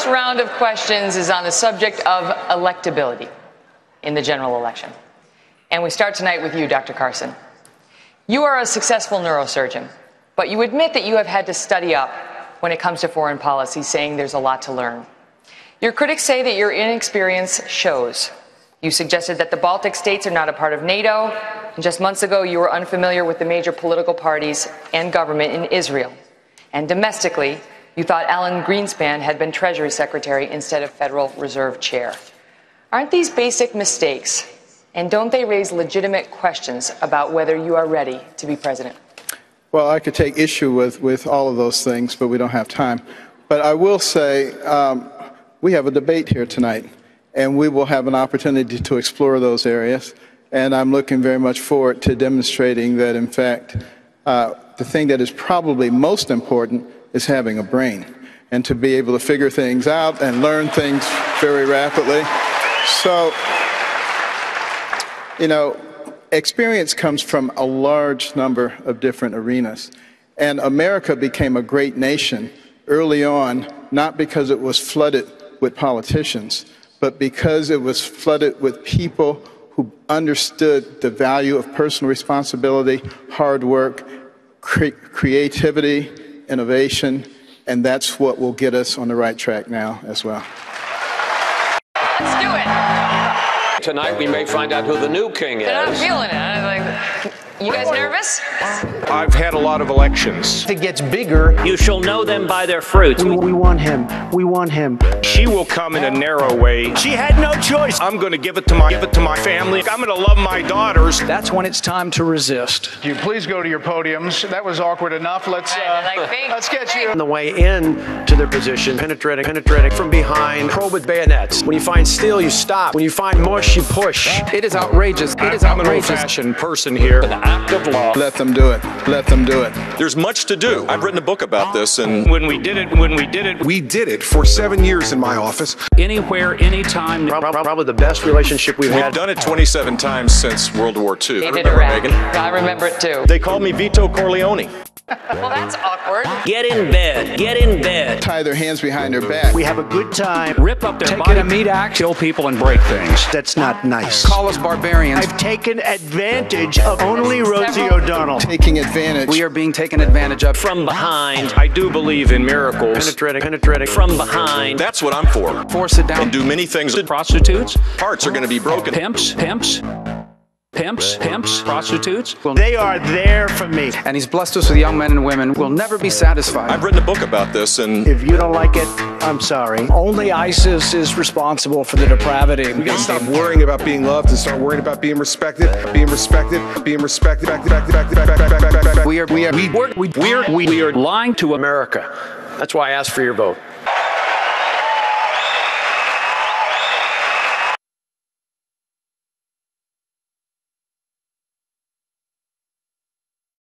first round of questions is on the subject of electability in the general election. And we start tonight with you, Dr. Carson. You are a successful neurosurgeon, but you admit that you have had to study up when it comes to foreign policy, saying there's a lot to learn. Your critics say that your inexperience shows. You suggested that the Baltic states are not a part of NATO, and just months ago you were unfamiliar with the major political parties and government in Israel. And domestically, you thought Alan Greenspan had been Treasury Secretary instead of Federal Reserve Chair. Aren't these basic mistakes, and don't they raise legitimate questions about whether you are ready to be president? Well, I could take issue with all of those things, but we don't have time. But I will say we have a debate here tonight, and we will have an opportunity to explore those areas. And I'm looking very much forward to demonstrating that, in fact, the thing that is probably most important is having a brain and to be able to figure things out and learn things very rapidly. So, you know, experience comes from a large number of different arenas. And America became a great nation early on, not because it was flooded with politicians, but because it was flooded with people who understood the value of personal responsibility, hard work, creativity, innovation, and that's what will get us on the right track now as well. Let's do it. Tonight we may find out who the new king is. I'm feeling it. You guys nervous? I've had a lot of elections. If it gets bigger, you shall know them by their fruits. We want him. We want him. She will come in a narrow way. She had no choice. I'm going to give it to my family. I'm going to love my daughters. That's when it's time to resist. You please go to your podiums. That was awkward enough. Let's get you on the way in to their position, penetrating from behind, probe with bayonets. When you find steel, you stop. When you find mush, you push. It is outrageous. It is I'm an old-fashioned person here. Act of law. Let them do it. Let them do it. There's much to do. I've written a book about this, and when we did it. We did it for 7 years in my office. Anywhere, anytime. Probably the best relationship we've had. We've done it 27 times since World War II. They did a rap. I remember it too. They called me Vito Corleone. Well, that's awkward. Get in bed. Get in bed. Tie their hands behind their back. We have a good time. Rip up their body. Take a meat axe, kill people, and break things. That's not nice. Call us barbarians. I've taken advantage of only Rosie O'Donnell. Taking advantage. We are being taken advantage of. From behind. I do believe in miracles. Penetrating. From behind. That's what I'm for. Force it down. And do many things. Prostitutes. Hearts are going to be broken. Pimps. Prostitutes. They are there for me. And he's blessed us with young men and women who will never be satisfied. I've written a book about this, and if you don't like it, I'm sorry. Only ISIS is responsible for the depravity. We gotta stop worrying about being loved and start worrying about being respected, being respected. We are lying to America. That's why I asked for your vote.